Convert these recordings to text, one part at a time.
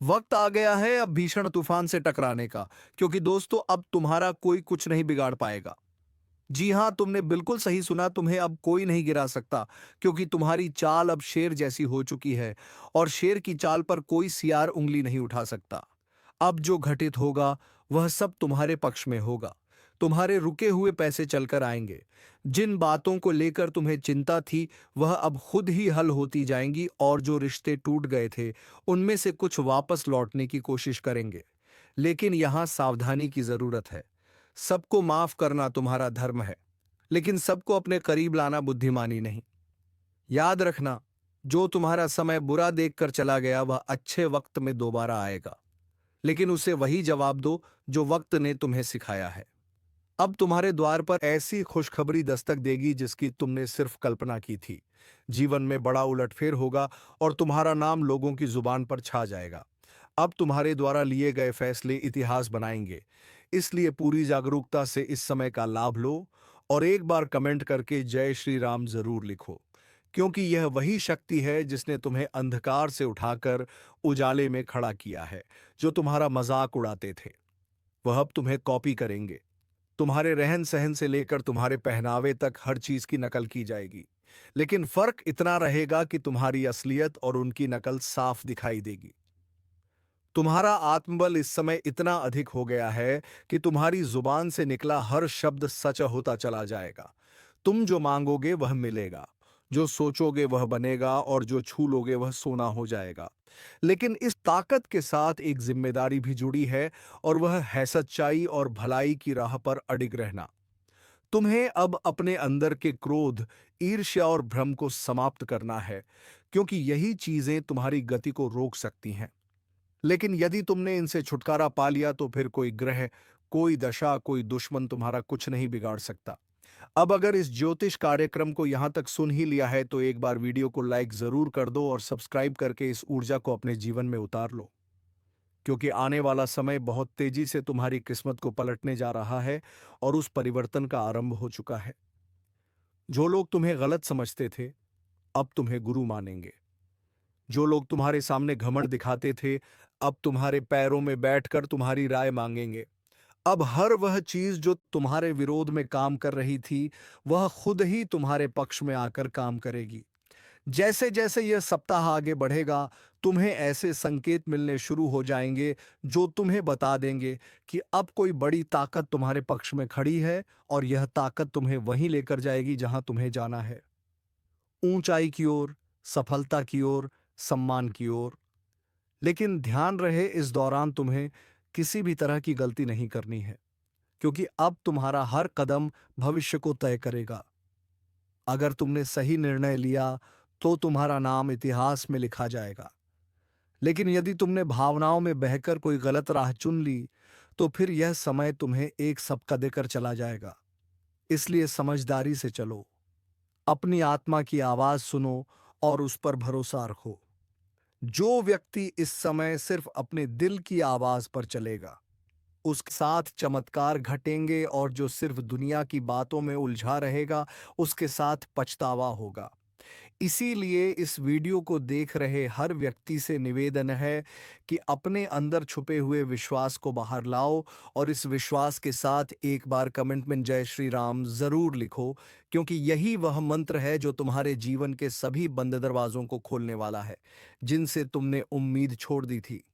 वक्त आ गया है अब भीषण तूफान से टकराने का, क्योंकि दोस्तों अब तुम्हारा कोई कुछ नहीं बिगाड़ पाएगा। जी हां, तुमने बिल्कुल सही सुना, तुम्हें अब कोई नहीं गिरा सकता, क्योंकि तुम्हारी चाल अब शेर जैसी हो चुकी है और शेर की चाल पर कोई सियार उंगली नहीं उठा सकता। अब जो घटित होगा वह सब तुम्हारे पक्ष में होगा। तुम्हारे रुके हुए पैसे चलकर आएंगे। जिन बातों को लेकर तुम्हें चिंता थी वह अब खुद ही हल होती जाएंगी, और जो रिश्ते टूट गए थे उनमें से कुछ वापस लौटने की कोशिश करेंगे। लेकिन यहां सावधानी की जरूरत है। सबको माफ करना तुम्हारा धर्म है, लेकिन सबको अपने करीब लाना बुद्धिमानी नहीं। याद रखना, जो तुम्हारा समय बुरा देखकर चला गया वह अच्छे वक्त में दोबारा आएगा, लेकिन उसे वही जवाब दो जो वक्त ने तुम्हें सिखाया है। अब तुम्हारे द्वार पर ऐसी खुशखबरी दस्तक देगी जिसकी तुमने सिर्फ कल्पना की थी। जीवन में बड़ा उलटफेर होगा और तुम्हारा नाम लोगों की जुबान पर छा जाएगा। अब तुम्हारे द्वारा लिए गए फैसले इतिहास बनाएंगे। इसलिए पूरी जागरूकता से इस समय का लाभ लो और एक बार कमेंट करके जय श्री राम जरूर लिखो, क्योंकि यह वही शक्ति है जिसने तुम्हें अंधकार से उठाकर उजाले में खड़ा किया है। जो तुम्हारा मजाक उड़ाते थे वह अब तुम्हें कॉपी करेंगे। तुम्हारे रहन सहन से लेकर तुम्हारे पहनावे तक हर चीज की नकल की जाएगी, लेकिन फर्क इतना रहेगा कि तुम्हारी असलियत और उनकी नकल साफ दिखाई देगी। तुम्हारा आत्मबल इस समय इतना अधिक हो गया है कि तुम्हारी जुबान से निकला हर शब्द सच होता चला जाएगा। तुम जो मांगोगे वह मिलेगा, जो सोचोगे वह बनेगा, और जो छू लोगे वह सोना हो जाएगा। लेकिन इस ताकत के साथ एक जिम्मेदारी भी जुड़ी है, और वह है सच्चाई और भलाई की राह पर अडिग रहना। तुम्हें अब अपने अंदर के क्रोध, ईर्ष्या और भ्रम को समाप्त करना है, क्योंकि यही चीजें तुम्हारी गति को रोक सकती हैं। लेकिन यदि तुमने इनसे छुटकारा पा लिया तो फिर कोई ग्रह, कोई दशा, कोई दुश्मन तुम्हारा कुछ नहीं बिगाड़ सकता। अब अगर इस ज्योतिष कार्यक्रम को यहां तक सुन ही लिया है तो एक बार वीडियो को लाइक जरूर कर दो और सब्सक्राइब करके इस ऊर्जा को अपने जीवन में उतार लो, क्योंकि आने वाला समय बहुत तेजी से तुम्हारी किस्मत को पलटने जा रहा है और उस परिवर्तन का आरंभ हो चुका है। जो लोग तुम्हें गलत समझते थे अब तुम्हें गुरु मानेंगे। जो लोग तुम्हारे सामने घमंड दिखाते थे अब तुम्हारे पैरों में बैठकर तुम्हारी राय मांगेंगे। अब हर वह चीज जो तुम्हारे विरोध में काम कर रही थी वह खुद ही तुम्हारे पक्ष में आकर काम करेगी। जैसे जैसे यह सप्ताह आगे बढ़ेगा तुम्हें ऐसे संकेत मिलने शुरू हो जाएंगे जो तुम्हें बता देंगे कि अब कोई बड़ी ताकत तुम्हारे पक्ष में खड़ी है, और यह ताकत तुम्हें वहीं लेकर जाएगी जहां तुम्हें जाना है। ऊंचाई की ओर, सफलता की ओर, सम्मान की ओर। लेकिन ध्यान रहे, इस दौरान तुम्हें किसी भी तरह की गलती नहीं करनी है, क्योंकि अब तुम्हारा हर कदम भविष्य को तय करेगा। अगर तुमने सही निर्णय लिया तो तुम्हारा नाम इतिहास में लिखा जाएगा, लेकिन यदि तुमने भावनाओं में बहकर कोई गलत राह चुन ली तो फिर यह समय तुम्हें एक सबका देकर चला जाएगा। इसलिए समझदारी से चलो, अपनी आत्मा की आवाज सुनो और उस पर भरोसा रखो। जो व्यक्ति इस समय सिर्फ अपने दिल की आवाज पर चलेगा उसके साथ चमत्कार घटेंगे, और जो सिर्फ दुनिया की बातों में उलझा रहेगा उसके साथ पछतावा होगा। इसीलिए इस वीडियो को देख रहे हर व्यक्ति से निवेदन है कि अपने अंदर छुपे हुए विश्वास को बाहर लाओ, और इस विश्वास के साथ एक बार कमेंट में जय श्री राम जरूर लिखो, क्योंकि यही वह मंत्र है जो तुम्हारे जीवन के सभी बंद दरवाजों को खोलने वाला है जिनसे तुमने उम्मीद छोड़ दी थी।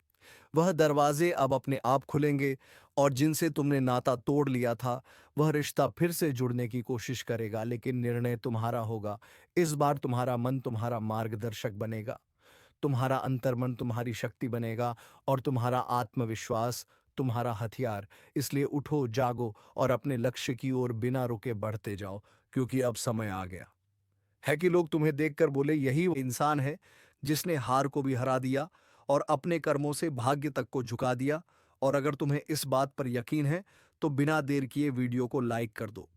वह दरवाजे अब अपने आप खुलेंगे, और जिनसे तुमने नाता तोड़ लिया था वह रिश्ता फिर से जुड़ने की कोशिश करेगा, लेकिन निर्णय तुम्हारा होगा। इस बार तुम्हारा मन तुम्हारा मार्गदर्शक बनेगा, तुम्हारा अंतर्मन तुम्हारी शक्ति बनेगा, और तुम्हारा आत्मविश्वास तुम्हारा हथियार। इसलिए उठो, जागो और अपने लक्ष्य की ओर बिना रुके बढ़ते जाओ, क्योंकि अब समय आ गया है कि लोग तुम्हें देखकर बोले यही वो इंसान है जिसने हार को भी हरा दिया और अपने कर्मों से भाग्य तक को झुका दिया। और अगर तुम्हें इस बात पर यकीन है तो बिना देर किए वीडियो को लाइक कर दो,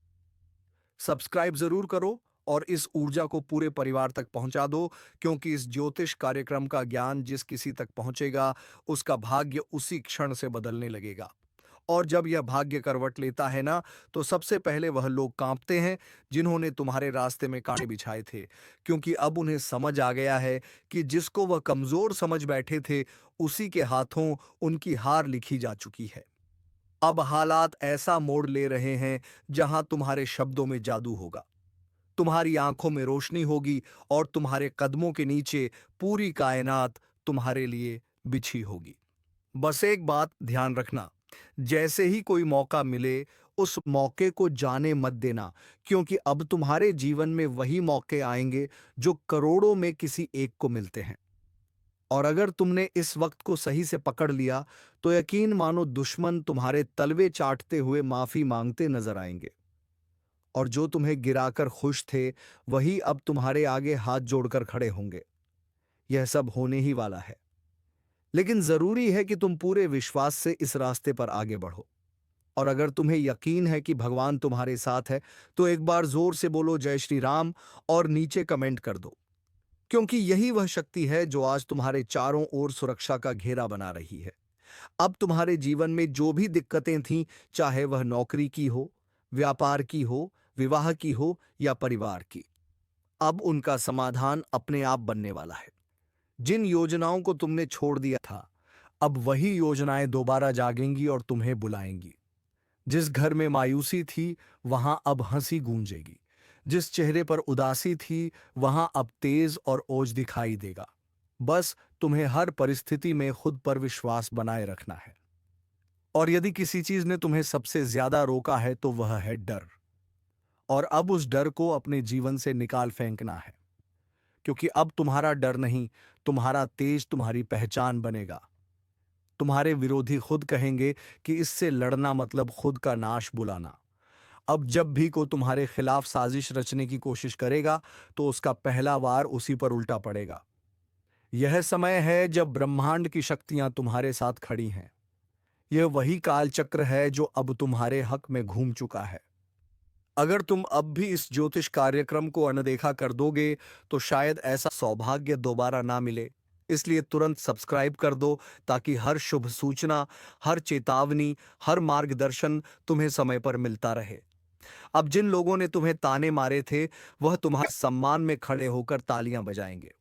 सब्सक्राइब जरूर करो, और इस ऊर्जा को पूरे परिवार तक पहुंचा दो, क्योंकि इस ज्योतिष कार्यक्रम का ज्ञान जिस किसी तक पहुंचेगा उसका भाग्य उसी क्षण से बदलने लगेगा। और जब यह भाग्य करवट लेता है ना, तो सबसे पहले वह लोग कांपते हैं जिन्होंने तुम्हारे रास्ते में कांटे बिछाए थे, क्योंकि अब उन्हें समझ आ गया है कि जिसको वह कमजोर समझ बैठे थे, उसी के हाथों उनकी हार लिखी जा चुकी है। अब हालात ऐसा मोड़ ले रहे हैं जहां तुम्हारे शब्दों में जादू होगा, तुम्हारी आंखों में रोशनी होगी और तुम्हारे कदमों के नीचे पूरी कायनात तुम्हारे लिए बिछी होगी। बस एक बात ध्यान रखना, जैसे ही कोई मौका मिले, उस मौके को जाने मत देना, क्योंकि अब तुम्हारे जीवन में वही मौके आएंगे जो करोड़ों में किसी एक को मिलते हैं। और अगर तुमने इस वक्त को सही से पकड़ लिया, तो यकीन मानो दुश्मन तुम्हारे तलवे चाटते हुए माफी मांगते नजर आएंगे। और जो तुम्हें गिराकर खुश थे, वही अब तुम्हारे आगे हाथ जोड़कर खड़े होंगे। यह सब होने ही वाला है, लेकिन जरूरी है कि तुम पूरे विश्वास से इस रास्ते पर आगे बढ़ो। और अगर तुम्हें यकीन है कि भगवान तुम्हारे साथ है, तो एक बार जोर से बोलो जय श्री राम और नीचे कमेंट कर दो, क्योंकि यही वह शक्ति है जो आज तुम्हारे चारों ओर सुरक्षा का घेरा बना रही है। अब तुम्हारे जीवन में जो भी दिक्कतें थीं, चाहे वह नौकरी की हो, व्यापार की हो, विवाह की हो या परिवार की, अब उनका समाधान अपने आप बनने वाला है। जिन योजनाओं को तुमने छोड़ दिया था, अब वही योजनाएं दोबारा जागेंगी और तुम्हें बुलाएंगी। जिस घर में मायूसी थी, वहां अब हंसी गूंजेगी। जिस चेहरे पर उदासी थी, वहां अब तेज और ओज दिखाई देगा। बस तुम्हें हर परिस्थिति में खुद पर विश्वास बनाए रखना है। और यदि किसी चीज ने तुम्हें सबसे ज्यादा रोका है, तो वह है डर। और अब उस डर को अपने जीवन से निकाल फेंकना है, क्योंकि अब तुम्हारा डर नहीं, तुम्हारा तेज तुम्हारी पहचान बनेगा। तुम्हारे विरोधी खुद कहेंगे कि इससे लड़ना मतलब खुद का नाश बुलाना। अब जब भी कोई तुम्हारे खिलाफ साजिश रचने की कोशिश करेगा, तो उसका पहला वार उसी पर उल्टा पड़ेगा। यह समय है जब ब्रह्मांड की शक्तियां तुम्हारे साथ खड़ी हैं। यह वही काल चक्र है जो अब तुम्हारे हक में घूम चुका है। अगर तुम अब भी इस ज्योतिष कार्यक्रम को अनदेखा कर दोगे, तो शायद ऐसा सौभाग्य दोबारा ना मिले। इसलिए तुरंत सब्सक्राइब कर दो, ताकि हर शुभ सूचना, हर चेतावनी, हर मार्गदर्शन तुम्हें समय पर मिलता रहे। अब जिन लोगों ने तुम्हें ताने मारे थे, वह तुम्हारे सम्मान में खड़े होकर तालियां बजाएंगे।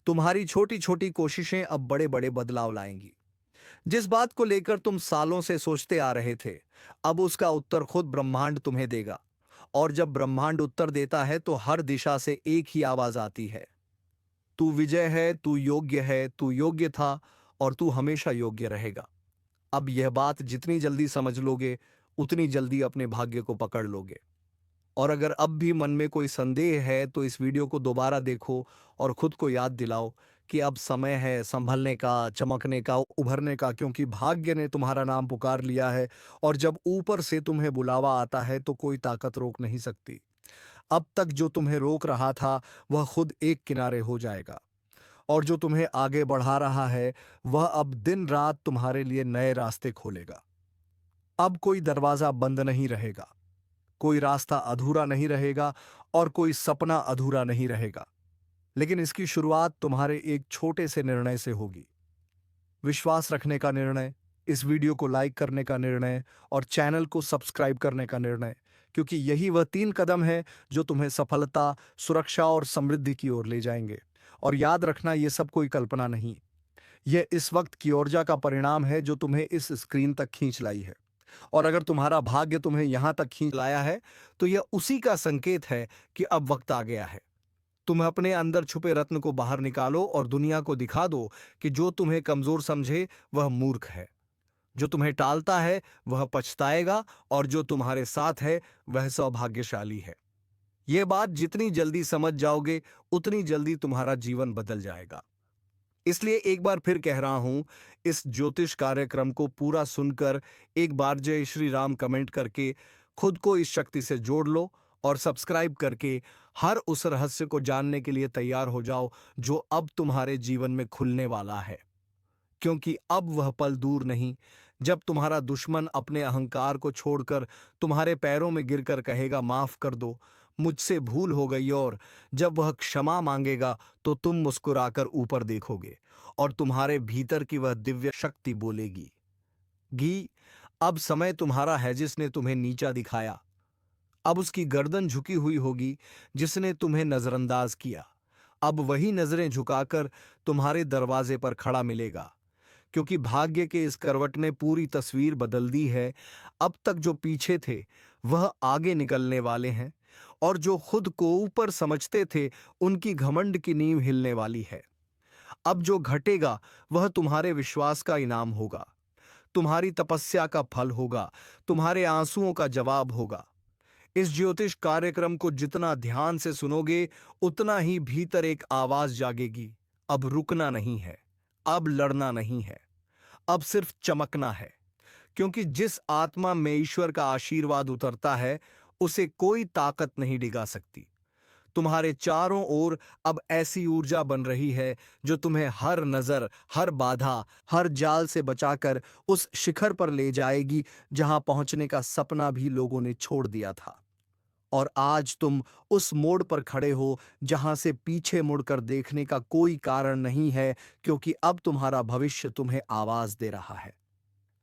तुम्हारी छोटी छोटी कोशिशें अब बड़े बड़े बदलाव लाएंगी। जिस बात को लेकर तुम सालों से सोचते आ रहे थे, अब उसका उत्तर खुद ब्रह्मांड तुम्हें देगा। और जब ब्रह्मांड उत्तर देता है, तो हर दिशा से एक ही आवाज आती है, तू विजय है, तू योग्य है, तू योग्य था और तू हमेशा योग्य रहेगा। अब यह बात जितनी जल्दी समझ लोगे, उतनी जल्दी अपने भाग्य को पकड़ लोगे। और अगर अब भी मन में कोई संदेह है, तो इस वीडियो को दोबारा देखो और खुद को याद दिलाओ कि अब समय है संभलने का, चमकने का, उभरने का, क्योंकि भाग्य ने तुम्हारा नाम पुकार लिया है। और जब ऊपर से तुम्हें बुलावा आता है, तो कोई ताकत रोक नहीं सकती। अब तक जो तुम्हें रोक रहा था, वह खुद एक किनारे हो जाएगा। और जो तुम्हें आगे बढ़ा रहा है, वह अब दिन रात तुम्हारे लिए नए रास्ते खोलेगा। अब कोई दरवाजा बंद नहीं रहेगा, कोई रास्ता अधूरा नहीं रहेगा और कोई सपना अधूरा नहीं रहेगा। लेकिन इसकी शुरुआत तुम्हारे एक छोटे से निर्णय से होगी। विश्वास रखने का निर्णय, इस वीडियो को लाइक करने का निर्णय और चैनल को सब्सक्राइब करने का निर्णय, क्योंकि यही वह 3 कदम है जो तुम्हें सफलता, सुरक्षा और समृद्धि की ओर ले जाएंगे। और याद रखना, ये सब कोई कल्पना नहीं, यह इस वक्त की ऊर्जा का परिणाम है जो तुम्हें इस स्क्रीन तक खींच लाई है। और अगर तुम्हारा भाग्य तुम्हें यहां तक खींच लाया है, तो यह उसी का संकेत है कि अब वक्त आ गया है। तुम अपने अंदर छुपे रत्न को बाहर निकालो और दुनिया को दिखा दो कि जो तुम्हें कमजोर समझे, वह मूर्ख है। जो तुम्हें टालता है, वह पछताएगा, और जो तुम्हारे साथ है, वह सौभाग्यशाली है। यह बात जितनी जल्दी समझ जाओगे, उतनी जल्दी तुम्हारा जीवन बदल जाएगा। इसलिए एक बार फिर कह रहा हूं, इस ज्योतिष कार्यक्रम को पूरा सुनकर एक बार जय श्री राम कमेंट करके खुद को इस शक्ति से जोड़ लो और सब्सक्राइब करके हर उस रहस्य को जानने के लिए तैयार हो जाओ जो अब तुम्हारे जीवन में खुलने वाला है। क्योंकि अब वह पल दूर नहीं, जब तुम्हारा दुश्मन अपने अहंकार को छोड़कर तुम्हारे पैरों में गिरकर कहेगा, माफ कर दो, मुझसे भूल हो गई। और जब वह क्षमा मांगेगा, तो तुम मुस्कुराकर ऊपर देखोगे और तुम्हारे भीतर की वह दिव्य शक्ति बोलेगी, गी अब समय तुम्हारा है जिसने तुम्हें नीचा दिखाया। अब उसकी गर्दन झुकी हुई होगी जिसने तुम्हें नजरअंदाज किया। अब वही नजरें झुकाकर तुम्हारे दरवाजे पर खड़ा मिलेगा, क्योंकि भाग्य के इस करवट ने पूरी तस्वीर बदल दी है। अब तक जो पीछे थे वह आगे निकलने वाले हैं, और जो खुद को ऊपर समझते थे उनकी घमंड की नींव हिलने वाली है। अब जो घटेगा वह तुम्हारे विश्वास का इनाम होगा, तुम्हारी तपस्या का फल होगा, तुम्हारे आंसुओं का जवाब होगा। इस ज्योतिष कार्यक्रम को जितना ध्यान से सुनोगे उतना ही भीतर एक आवाज जागेगी। अब रुकना नहीं है, अब लड़ना नहीं है, अब सिर्फ चमकना है। क्योंकि जिस आत्मा में ईश्वर का आशीर्वाद उतरता है उसे कोई ताकत नहीं डिगा सकती। तुम्हारे चारों ओर अब ऐसी ऊर्जा बन रही है जो तुम्हें हर नजर, हर बाधा, हर जाल से बचाकर उस शिखर पर ले जाएगी जहां पहुंचने का सपना भी लोगों ने छोड़ दिया था। और आज तुम उस मोड़ पर खड़े हो जहां से पीछे मुड़कर देखने का कोई कारण नहीं है, क्योंकि अब तुम्हारा भविष्य तुम्हें आवाज दे रहा है।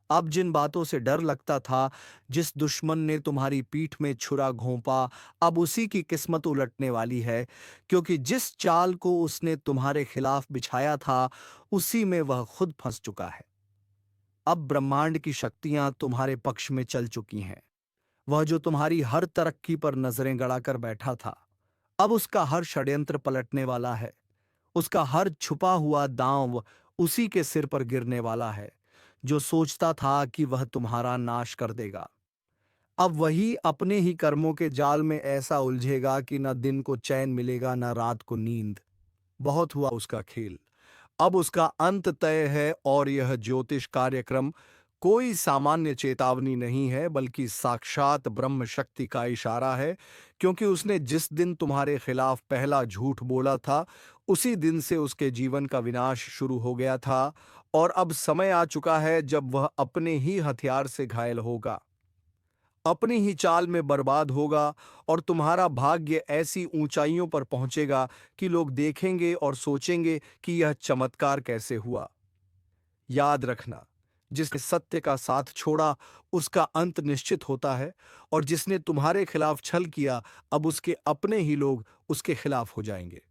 अब जिन बातों से डर लगता था, जिस दुश्मन ने तुम्हारी पीठ में छुरा घोंपा, अब उसी की किस्मत उलटने वाली है, क्योंकि जिस चाल को उसने तुम्हारे खिलाफ बिछाया था उसी में वह खुद फंस चुका है। अब ब्रह्मांड की शक्तियां तुम्हारे पक्ष में चल चुकी हैं। वह जो तुम्हारी हर तरक्की पर नजरें गड़ाकर बैठा था, अब उसका हर षड्यंत्र पलटने वाला है। उसका हर छुपा हुआ दांव उसी के सिर पर गिरने वाला है जो सोचता था कि वह तुम्हारा नाश कर देगा। अब वही अपने ही कर्मों के जाल में ऐसा उलझेगा कि न दिन को चैन मिलेगा न रात को नींद। बहुत हुआ उसका खेल, अब उसका अंत तय है। और यह ज्योतिष कार्यक्रम कोई सामान्य चेतावनी नहीं है, बल्कि साक्षात ब्रह्म शक्ति का इशारा है। क्योंकि उसने जिस दिन तुम्हारे खिलाफ पहला झूठ बोला था उसी दिन से उसके जीवन का विनाश शुरू हो गया था, और अब समय आ चुका है जब वह अपने ही हथियार से घायल होगा, अपनी ही चाल में बर्बाद होगा, और तुम्हारा भाग्य ऐसी ऊंचाइयों पर पहुंचेगा कि लोग देखेंगे और सोचेंगे कि यह चमत्कार कैसे हुआ। याद रखना, जिसने सत्य का साथ छोड़ा उसका अंत निश्चित होता है, और जिसने तुम्हारे खिलाफ छल किया अब उसके अपने ही लोग उसके खिलाफ हो जाएंगे।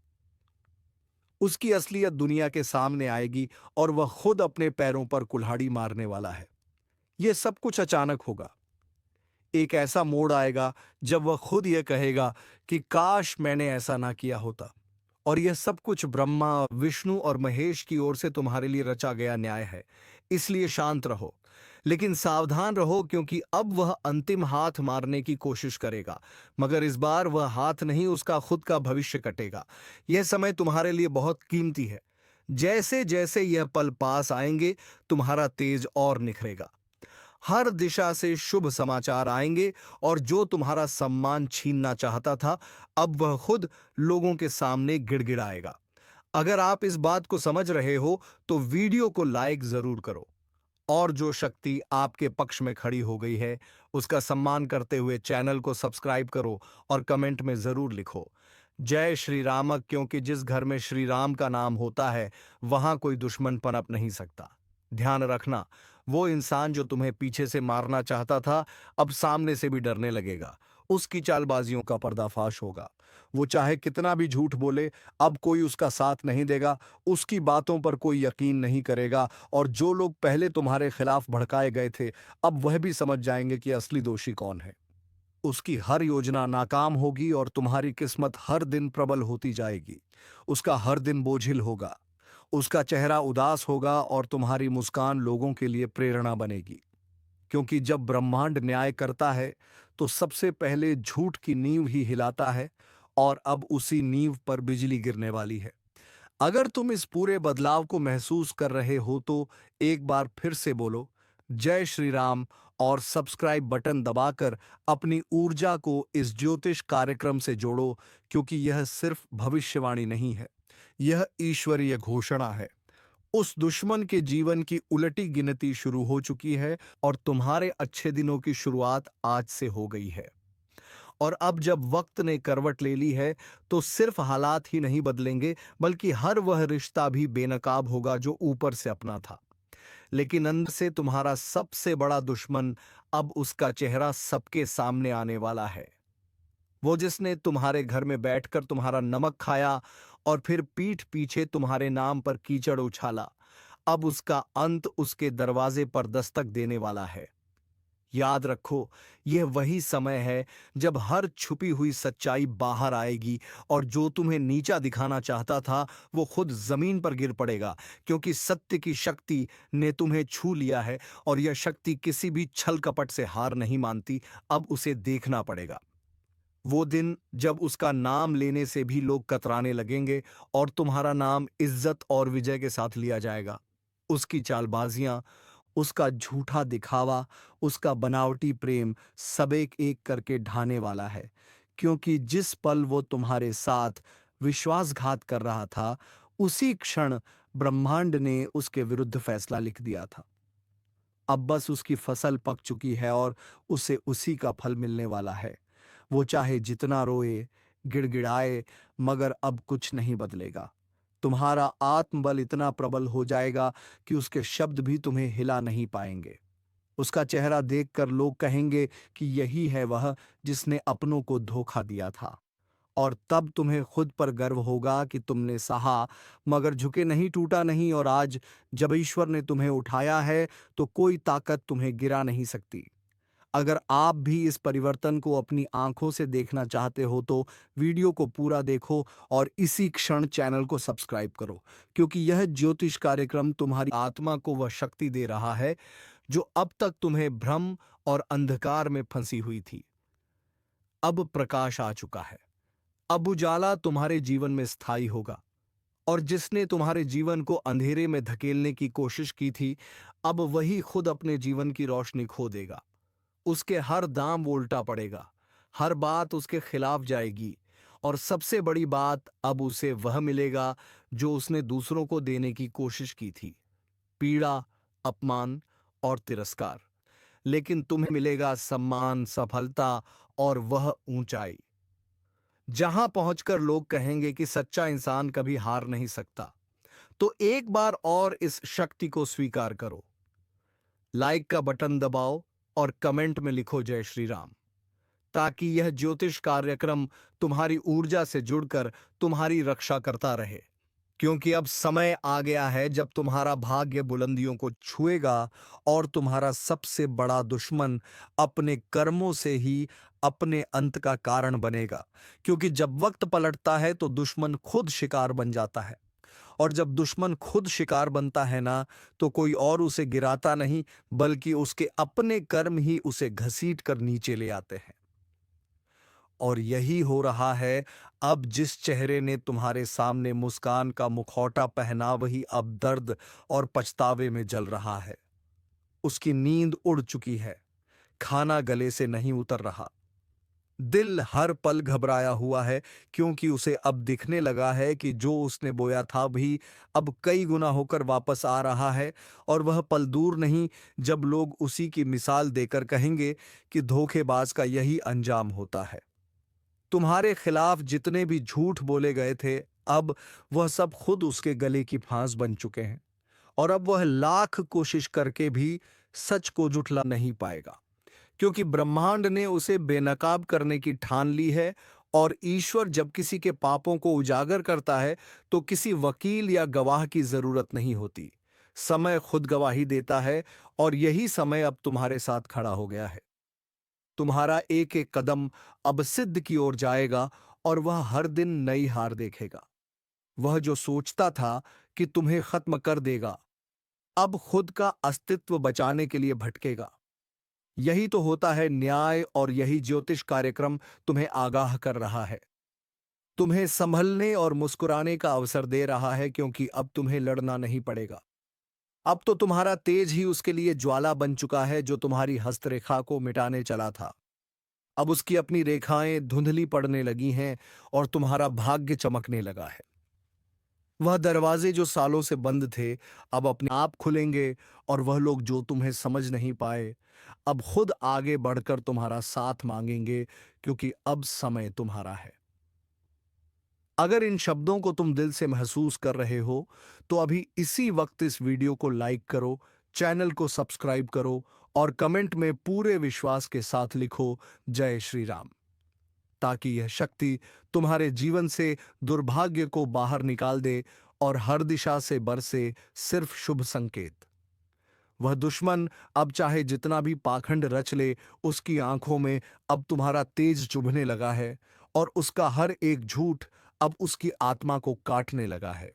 उसकी असलियत दुनिया के सामने आएगी और वह खुद अपने पैरों पर कुल्हाड़ी मारने वाला है। यह सब कुछ अचानक होगा। एक ऐसा मोड़ आएगा जब वह खुद यह कहेगा कि काश मैंने ऐसा ना किया होता। और यह सब कुछ ब्रह्मा, विष्णु और महेश की ओर से तुम्हारे लिए रचा गया न्याय है। इसलिए शांत रहो, लेकिन सावधान रहो, क्योंकि अब वह अंतिम हाथ मारने की कोशिश करेगा, मगर इस बार वह हाथ नहीं, उसका खुद का भविष्य कटेगा। यह समय तुम्हारे लिए बहुत कीमती है। जैसे जैसे यह पल पास आएंगे तुम्हारा तेज और निखरेगा। हर दिशा से शुभ समाचार आएंगे, और जो तुम्हारा सम्मान छीनना चाहता था अब वह खुद लोगों के सामने गिड़गिड़ाएगा। अगर आप इस बात को समझ रहे हो तो वीडियो को लाइक जरूर करो, और जो शक्ति आपके पक्ष में खड़ी हो गई है उसका सम्मान करते हुए चैनल को सब्सक्राइब करो और कमेंट में जरूर लिखो जय श्री राम, क्योंकि जिस घर में श्री राम का नाम होता है वहां कोई दुश्मन पनप नहीं सकता। ध्यान रखना, वो इंसान जो तुम्हें पीछे से मारना चाहता था अब सामने से भी डरने लगेगा। उसकी चालबाजियों का पर्दाफाश होगा। वो चाहे कितना भी झूठ बोले, अब कोई उसका साथ नहीं देगा, उसकी बातों पर कोई यकीन नहीं करेगा, और जो लोग पहले तुम्हारे खिलाफ भड़काए गए थे अब वह भी समझ जाएंगे कि असली दोषी कौन है। उसकी हर योजना नाकाम होगी और तुम्हारी किस्मत हर दिन प्रबल होती जाएगी। उसका हर दिन बोझिल होगा, उसका चेहरा उदास होगा, और तुम्हारी मुस्कान लोगों के लिए प्रेरणा बनेगी। क्योंकि जब ब्रह्मांड न्याय करता है तो सबसे पहले झूठ की नींव ही हिलाता है, और अब उसी नींव पर बिजली गिरने वाली है। अगर तुम इस पूरे बदलाव को महसूस कर रहे हो तो एक बार फिर से बोलो जय श्री राम, और सब्सक्राइब बटन दबाकर अपनी ऊर्जा को इस ज्योतिष कार्यक्रम से जोड़ो, क्योंकि यह सिर्फ भविष्यवाणी नहीं है, यह ईश्वरीय घोषणा है। उस दुश्मन के जीवन की उलटी गिनती शुरू हो चुकी है, और तुम्हारे अच्छे दिनों की शुरुआत आज से हो गई है। और अब जब वक्त ने करवट ले ली है तो सिर्फ हालात ही नहीं बदलेंगे, बल्कि हर वह रिश्ता भी बेनकाब होगा जो ऊपर से अपना था। लेकिन अंदर से तुम्हारा सबसे बड़ा दुश्मन अब उसका चेहरा सबके सामने आने वाला है। वो जिसने तुम्हारे घर में बैठकर तुम्हारा नमक खाया और फिर पीठ पीछे तुम्हारे नाम पर कीचड़ उछाला, अब उसका अंत उसके दरवाजे पर दस्तक देने वाला है। याद रखो, यह वही समय है जब हर छुपी हुई सच्चाई बाहर आएगी और जो तुम्हें नीचा दिखाना चाहता था वो खुद जमीन पर गिर पड़ेगा, क्योंकि सत्य की शक्ति ने तुम्हें छू लिया है और यह शक्ति किसी भी छल कपट से हार नहीं मानती। अब उसे देखना पड़ेगा। वो दिन जब उसका नाम लेने से भी लोग कतराने लगेंगे और तुम्हारा नाम इज्जत और विजय के साथ लिया जाएगा। उसकी चालबाजियां, उसका झूठा दिखावा, उसका बनावटी प्रेम सब एक एक करके ढाने वाला है, क्योंकि जिस पल वो तुम्हारे साथ विश्वासघात कर रहा था, उसी क्षण ब्रह्मांड ने उसके विरुद्ध फैसला लिख दिया था। अब बस उसकी फसल पक चुकी है और उसे उसी का फल मिलने वाला है। वो चाहे जितना रोए, गिड़गिड़ाए, मगर अब कुछ नहीं बदलेगा। तुम्हारा आत्मबल इतना प्रबल हो जाएगा कि उसके शब्द भी तुम्हें हिला नहीं पाएंगे। उसका चेहरा देखकर लोग कहेंगे कि यही है वह जिसने अपनों को धोखा दिया था। और तब तुम्हें खुद पर गर्व होगा कि तुमने सहा, मगर झुके नहीं, टूटा नहीं, और आज जब ईश्वर ने तुम्हें उठाया है तो कोई ताकत तुम्हें गिरा नहीं सकती। अगर आप भी इस परिवर्तन को अपनी आंखों से देखना चाहते हो तो वीडियो को पूरा देखो और इसी क्षण चैनल को सब्सक्राइब करो, क्योंकि यह ज्योतिष कार्यक्रम तुम्हारी आत्मा को वह शक्ति दे रहा है जो अब तक तुम्हें भ्रम और अंधकार में फंसी हुई थी। अब प्रकाश आ चुका है। अब उजाला तुम्हारे जीवन में स्थायी होगा, और जिसने तुम्हारे जीवन को अंधेरे में धकेलने की कोशिश की थी, अब वही खुद अपने जीवन की रोशनी खो देगा। उसके हर दाम वो उल्टा पड़ेगा, हर बात उसके खिलाफ जाएगी, और सबसे बड़ी बात, अब उसे वह मिलेगा जो उसने दूसरों को देने की कोशिश की थी, पीड़ा, अपमान और तिरस्कार। लेकिन तुम्हें मिलेगा सम्मान, सफलता और वह ऊंचाई जहां पहुंचकर लोग कहेंगे कि सच्चा इंसान कभी हार नहीं सकता। तो एक बार और इस शक्ति को स्वीकार करो। लाइक का बटन दबाओ और कमेंट में लिखो जय श्री राम, ताकि यह ज्योतिष कार्यक्रम तुम्हारी ऊर्जा से जुड़कर तुम्हारी रक्षा करता रहे। क्योंकि अब समय आ गया है जब तुम्हारा भाग्य बुलंदियों को छुएगा और तुम्हारा सबसे बड़ा दुश्मन अपने कर्मों से ही अपने अंत का कारण बनेगा। क्योंकि जब वक्त पलटता है तो दुश्मन खुद शिकार बन जाता है, और जब दुश्मन खुद शिकार बनता है ना, तो कोई और उसे गिराता नहीं, बल्कि उसके अपने कर्म ही उसे घसीट कर नीचे ले आते हैं। और यही हो रहा है। अब जिस चेहरे ने तुम्हारे सामने मुस्कान का मुखौटा पहना, वही अब दर्द और पछतावे में जल रहा है। उसकी नींद उड़ चुकी है, खाना गले से नहीं उतर रहा, दिल हर पल घबराया हुआ है, क्योंकि उसे अब दिखने लगा है कि जो उसने बोया था भी अब कई गुना होकर वापस आ रहा है। और वह पल दूर नहीं जब लोग उसी की मिसाल देकर कहेंगे कि धोखेबाज का यही अंजाम होता है। तुम्हारे खिलाफ जितने भी झूठ बोले गए थे, अब वह सब खुद उसके गले की फांस बन चुके हैं, और अब वह लाख कोशिश करके भी सच को जुठला नहीं पाएगा, क्योंकि ब्रह्मांड ने उसे बेनकाब करने की ठान ली है। और ईश्वर जब किसी के पापों को उजागर करता है तो किसी वकील या गवाह की जरूरत नहीं होती, समय खुद गवाही देता है। और यही समय अब तुम्हारे साथ खड़ा हो गया है। तुम्हारा एक एक कदम अब सिद्ध की ओर जाएगा, और वह हर दिन नई हार देखेगा। वह जो सोचता था कि तुम्हें खत्म कर देगा, अब खुद का अस्तित्व बचाने के लिए भटकेगा। यही तो होता है न्याय, और यही ज्योतिष कार्यक्रम तुम्हें आगाह कर रहा है, तुम्हें संभलने और मुस्कुराने का अवसर दे रहा है, क्योंकि अब तुम्हें लड़ना नहीं पड़ेगा। अब तो तुम्हारा तेज ही उसके लिए ज्वाला बन चुका है जो तुम्हारी हस्तरेखा को मिटाने चला था। अब उसकी अपनी रेखाएं धुंधली पड़ने लगी हैं और तुम्हारा भाग्य चमकने लगा है। वह दरवाजे जो सालों से बंद थे, अब अपने आप खुलेंगे, और वह लोग जो तुम्हें समझ नहीं पाए, अब खुद आगे बढ़कर तुम्हारा साथ मांगेंगे, क्योंकि अब समय तुम्हारा है। अगर इन शब्दों को तुम दिल से महसूस कर रहे हो, तो अभी इसी वक्त इस वीडियो को लाइक करो, चैनल को सब्सक्राइब करो और कमेंट में पूरे विश्वास के साथ लिखो जय श्री राम, ताकि यह शक्ति तुम्हारे जीवन से दुर्भाग्य को बाहर निकाल दे और हर दिशा से बरसे सिर्फ शुभ संकेत। वह दुश्मन अब चाहे जितना भी पाखंड रच ले, उसकी आंखों में अब तुम्हारा तेज चुभने लगा है और उसका हर एक झूठ अब उसकी आत्मा को काटने लगा है।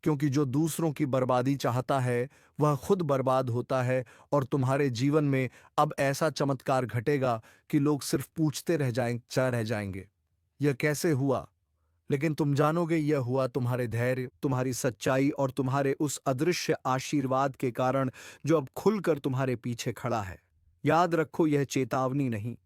क्योंकि जो दूसरों की बर्बादी चाहता है वह खुद बर्बाद होता है, और तुम्हारे जीवन में अब ऐसा चमत्कार घटेगा कि लोग सिर्फ पूछते रह जाएंगे यह कैसे हुआ। लेकिन तुम जानोगे यह हुआ तुम्हारे धैर्य, तुम्हारी सच्चाई और तुम्हारे उस अदृश्य आशीर्वाद के कारण जो अब खुलकर तुम्हारे पीछे खड़ा है। याद रखो, यह चेतावनी नहीं,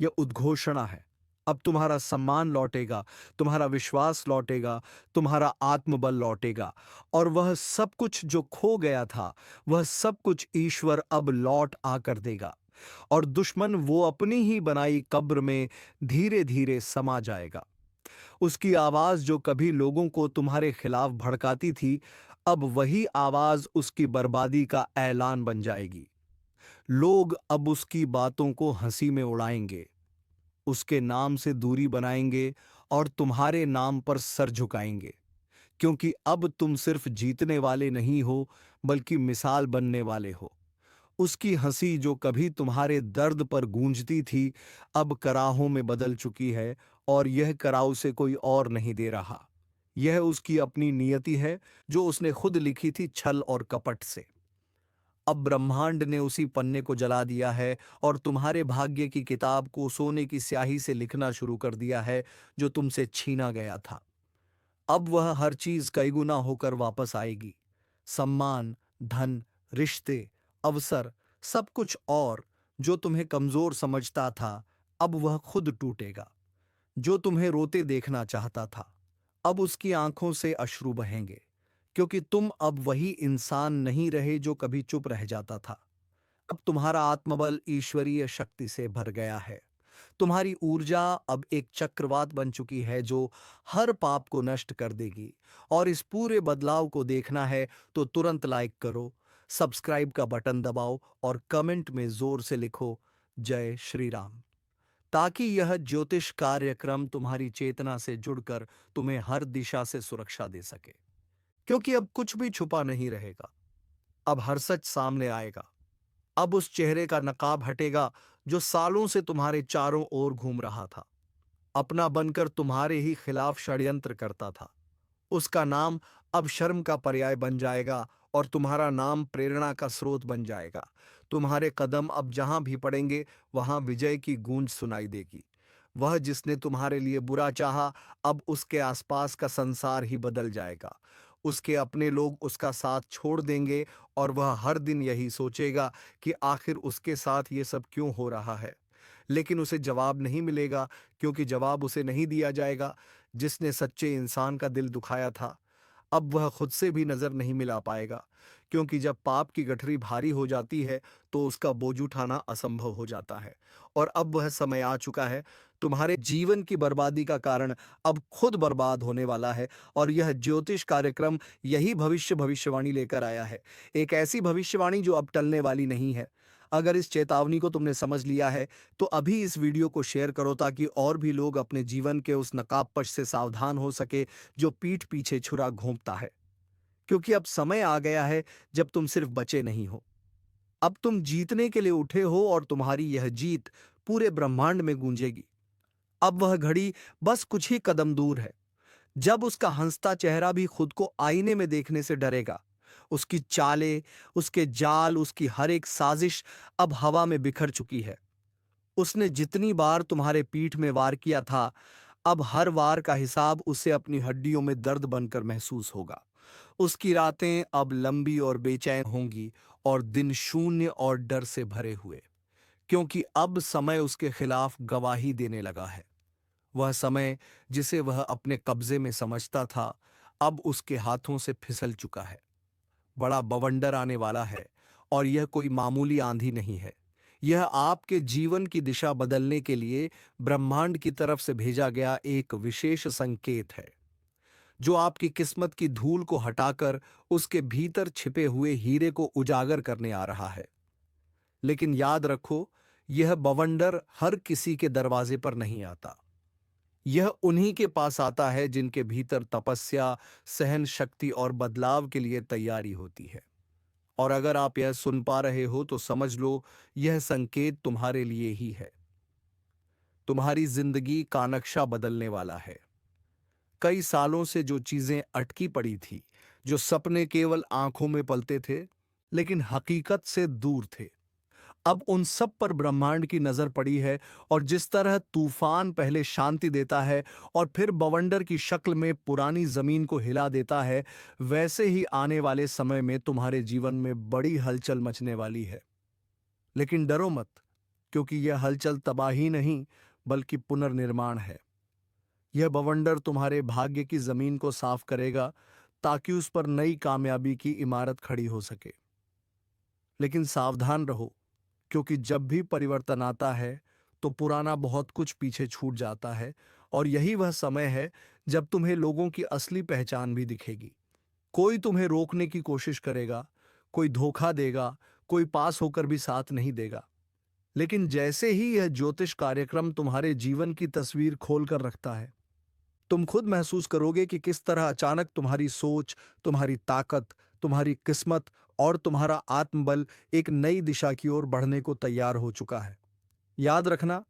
यह उद्घोषणा है। अब तुम्हारा सम्मान लौटेगा, तुम्हारा विश्वास लौटेगा, तुम्हारा आत्मबल लौटेगा, और वह सब कुछ जो खो गया था वह सब कुछ ईश्वर अब लौट आकर देगा, और दुश्मन वो अपनी ही बनाई कब्र में धीरे धीरे समा जाएगा। उसकी आवाज जो कभी लोगों को तुम्हारे खिलाफ भड़काती थी, अब वही आवाज उसकी बर्बादी का ऐलान बन जाएगी। लोग अब उसकी बातों को हंसी में उड़ाएंगे, उसके नाम से दूरी बनाएंगे और तुम्हारे नाम पर सर झुकाएंगे, क्योंकि अब तुम सिर्फ जीतने वाले नहीं हो बल्कि मिसाल बनने वाले हो। उसकी हंसी जो कभी तुम्हारे दर्द पर गूंजती थी अब कराहों में बदल चुकी है, और यह कराव से कोई और नहीं दे रहा। यह उसकी अपनी नियति है जो उसने खुद लिखी थी छल और कपट से। अब ब्रह्मांड ने उसी पन्ने को जला दिया है और तुम्हारे भाग्य की किताब को सोने की स्याही से लिखना शुरू कर दिया है जो तुमसे छीना गया था। अब वह हर चीज कई गुना होकर वापस आएगी। सम्मान, धन, रिश्ते, अवसर, सब कुछ, और जो तुम्हें कमजोर समझता था अब वह खुद टूटेगा। जो तुम्हें रोते देखना चाहता था अब उसकी आंखों से अश्रु बहेंगे, क्योंकि तुम अब वही इंसान नहीं रहे जो कभी चुप रह जाता था। अब तुम्हारा आत्मबल ईश्वरीय शक्ति से भर गया है। तुम्हारी ऊर्जा अब एक चक्रवात बन चुकी है जो हर पाप को नष्ट कर देगी। और इस पूरे बदलाव को देखना है तो तुरंत लाइक करो, सब्सक्राइब का बटन दबाओ और कमेंट में जोर से लिखो जय श्री राम, ताकि यह ज्योतिष कार्यक्रम तुम्हारी चेतना से जुड़कर तुम्हें हर दिशा से सुरक्षा दे सके। क्योंकि अब कुछ भी छुपा नहीं रहेगा, अब हर सच सामने आएगा। अब उस चेहरे का नकाब हटेगा जो सालों से तुम्हारे चारों ओर घूम रहा था, अपना बनकर तुम्हारे ही खिलाफ षड्यंत्र करता था। उसका नाम अब शर्म का पर्याय बन जाएगा और तुम्हारा नाम प्रेरणा का स्रोत बन जाएगा। तुम्हारे कदम अब जहां भी पड़ेंगे वहां विजय की गूंज सुनाई देगी। वह जिसने तुम्हारे लिए बुरा चाहा अब उसके आसपास का संसार ही बदल जाएगा। उसके अपने लोग उसका साथ छोड़ देंगे और वह हर दिन यही सोचेगा कि आखिर उसके साथ ये सब क्यों हो रहा है। लेकिन उसे जवाब नहीं मिलेगा, क्योंकि जवाब उसे नहीं दिया जाएगा। जिसने सच्चे इंसान का दिल दुखाया था अब वह खुद से भी नजर नहीं मिला पाएगा, क्योंकि जब पाप की गठरी भारी हो जाती है तो उसका बोझ उठाना असंभव हो जाता है। और अब वह समय आ चुका है, तुम्हारे जीवन की बर्बादी का कारण अब खुद बर्बाद होने वाला है। और यह ज्योतिष कार्यक्रम यही भविष्यवाणी लेकर आया है, एक ऐसी भविष्यवाणी जो अब टलने वाली नहीं है। अगर इस चेतावनी को तुमने समझ लिया है तो अभी इस वीडियो को शेयर करो, ताकि और भी लोग अपने जीवन के उस नकाबपोश से सावधान हो सके जो पीठ पीछे छुरा घोंपता है। क्योंकि अब समय आ गया है जब तुम सिर्फ बचे नहीं हो, अब तुम जीतने के लिए उठे हो, और तुम्हारी यह जीत पूरे ब्रह्मांड में गूंजेगी। अब वह घड़ी बस कुछ ही कदम दूर है जब उसका हंसता चेहरा भी खुद को आईने में देखने से डरेगा। उसकी चालें, उसके जाल, उसकी हर एक साजिश अब हवा में बिखर चुकी है। उसने जितनी बार तुम्हारे पीठ में वार किया था अब हर वार का हिसाब उसे अपनी हड्डियों में दर्द बनकर महसूस होगा। उसकी रातें अब लंबी और बेचैन होंगी और दिन शून्य और डर से भरे हुए, क्योंकि अब समय उसके खिलाफ गवाही देने लगा है। वह समय जिसे वह अपने कब्जे में समझता था अब उसके हाथों से फिसल चुका है। बड़ा बवंडर आने वाला है, और यह कोई मामूली आंधी नहीं है। यह आपके जीवन की दिशा बदलने के लिए ब्रह्मांड की तरफ से भेजा गया एक विशेष संकेत है। जो आपकी किस्मत की धूल को हटाकर उसके भीतर छिपे हुए हीरे को उजागर करने आ रहा है। लेकिन याद रखो, यह बवंडर हर किसी के दरवाजे पर नहीं आता। यह उन्हीं के पास आता है जिनके भीतर तपस्या, सहन शक्ति और बदलाव के लिए तैयारी होती है। और अगर आप यह सुन पा रहे हो तो समझ लो, यह संकेत तुम्हारे लिए ही है। तुम्हारी जिंदगी का नक्शा बदलने वाला है। कई सालों से जो चीजें अटकी पड़ी थी, जो सपने केवल आंखों में पलते थे लेकिन हकीकत से दूर थे, अब उन सब पर ब्रह्मांड की नजर पड़ी है। और जिस तरह तूफान पहले शांति देता है और फिर बवंडर की शक्ल में पुरानी जमीन को हिला देता है, वैसे ही आने वाले समय में तुम्हारे जीवन में बड़ी हलचल मचने वाली है। लेकिन डरो मत, क्योंकि यह हलचल तबाही नहीं बल्कि पुनर्निर्माण है। यह बवंडर तुम्हारे भाग्य की जमीन को साफ करेगा ताकि उस पर नई कामयाबी की इमारत खड़ी हो सके। लेकिन सावधान रहो, क्योंकि जब भी परिवर्तन आता है तो पुराना बहुत कुछ पीछे छूट जाता है। और यही वह समय है जब तुम्हें लोगों की असली पहचान भी दिखेगी। कोई तुम्हें रोकने की कोशिश करेगा, कोई धोखा देगा, कोई पास होकर भी साथ नहीं देगा। लेकिन जैसे ही यह ज्योतिष कार्यक्रम तुम्हारे जीवन की तस्वीर खोल कर रखता है, तुम खुद महसूस करोगे कि किस तरह अचानक तुम्हारी सोच, तुम्हारी ताकत, तुम्हारी किस्मत और तुम्हारा आत्मबल एक नई दिशा की ओर बढ़ने को तैयार हो चुका है। याद रखना,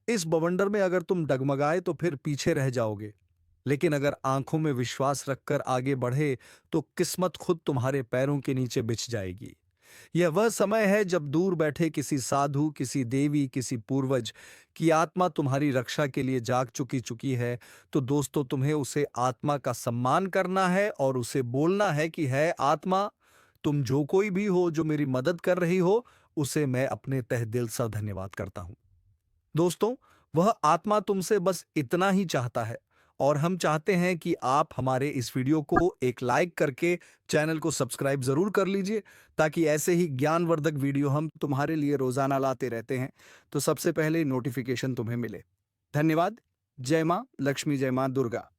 इस बवंडर में अगर तुम डगमगाए तो फिर पीछे रह जाओगे, लेकिन अगर आंखों में विश्वास रखकर आगे बढ़े तो किस्मत खुद तुम्हारे पैरों के नीचे बिछ जाएगी। यह वह समय है जब दूर बैठे किसी साधु, किसी देवी, किसी पूर्वज की आत्मा तुम्हारी रक्षा के लिए जाग चुकी है। तो दोस्तों, तुम्हें उसे आत्मा का सम्मान करना है और उसे बोलना है कि है आत्मा, तुम जो कोई भी हो जो मेरी मदद कर रही हो, उसे मैं अपने तहे दिल से धन्यवाद करता हूं। दोस्तों, वह आत्मा तुमसे बस इतना ही चाहता है। और हम चाहते हैं कि आप हमारे इस वीडियो को एक लाइक करके चैनल को सब्सक्राइब जरूर कर लीजिए, ताकि ऐसे ही ज्ञानवर्धक वीडियो हम तुम्हारे लिए रोजाना लाते रहते हैं तो सबसे पहले नोटिफिकेशन तुम्हें मिले। धन्यवाद। जय मां लक्ष्मी, जय मां दुर्गा।